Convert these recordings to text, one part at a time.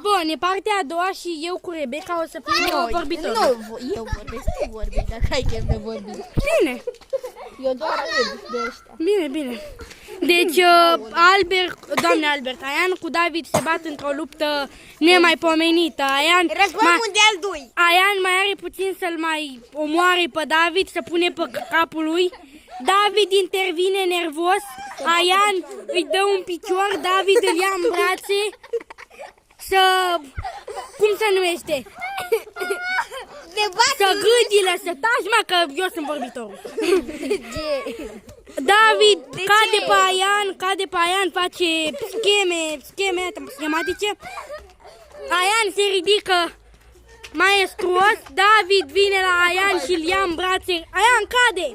Bun, e partea a doua și eu cu Rebecca o să fim vorbitori. Nu, eu vorbesc, tu vorbești, dacă ai chef de vorbit. Bine. Eu doar râd de ăștia. Bine, bine. Deci, doamne Albert, Aian cu David se bat într-o luptă nemaipomenită. Război mondial 2. Aian mai are puțin să-l mai omoare pe David, să pune pe capul lui. David intervine nervos, Aian îi dă un picior, David îl ia în brațe să... cum se numește? Să gâdile, să taci, mă, că eu sunt vorbitorul. David cade pe Aian, face scheme schematice. Aian se ridică maestruos, David vine la Aian și îl ia în brațe. Aian cade!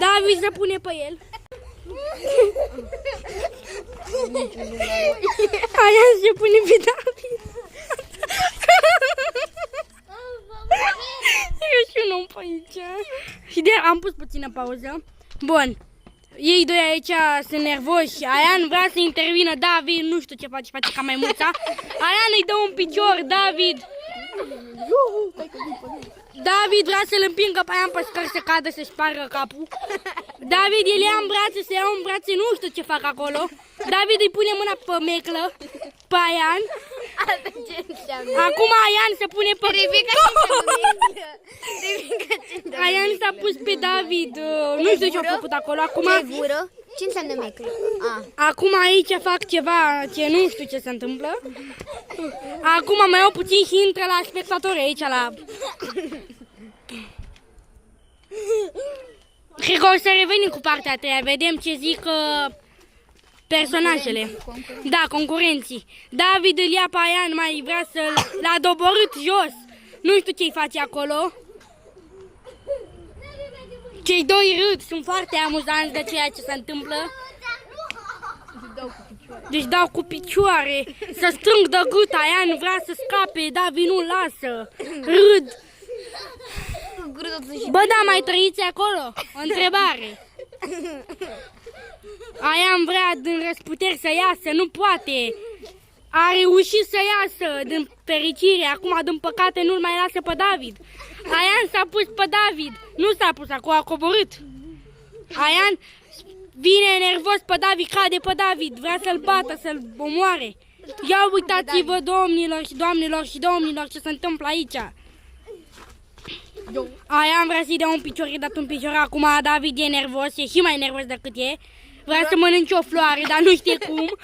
David se pune pe el. Aian se pune pe David. Eu și un om pe aici. Și de am pus puțină pauză. Bun. Ei doi aici sunt nervoși. Aian vrea să intervină, David nu știu ce face, face ca maimuța. Aian îi dă un picior, David vrea să-l împingă pe Aian pe scări să cadă, să-și spargă capul. David îl ia în brațe, se iau în brațe, nu știu ce fac acolo. David îi pune mâna pe meclă, pe Aian. Acum Aian se pune pe... Aian s-a pus pe David, nu știu ce a făcut acolo. Acum... Ce înseamnă meclă? Acum aici fac ceva ce nu știu ce se întâmplă. Acum mai iau puțin și intră la spectatori aici la... Cred că o să revenim cu partea a treia, vedem ce zic personajele. Da, concurenții. David îl ia pe Aian, mai vrea să-l... L-a doborât jos. Nu știu ce-i face acolo. Cei doi râd, sunt foarte amuzanți de ceea ce se întâmplă. Deci dau cu picioare, să strâng de gât, Aian vrea să scape, David nu lasă. Râd. Bă, da, mai trăiți acolo? O întrebare. Aian vrea din răsputeri să iasă, nu poate. A reușit să iasă din fericire, acum din păcate nu-l mai lasă pe David. Aian s-a pus pe David, nu s-a pus acolo, a coborât. Aian vine nervos pe David, cade pe David, vrea să-l bată, să-l omoare. Ia uitați-vă, doamnelor și domnilor, ce se întâmplă aici. Aian vrea să-i dea un picior, i-a dat un picior, acum David e nervos, e și mai nervos decât e. Vrea să mănânce o floare, dar nu știe cum.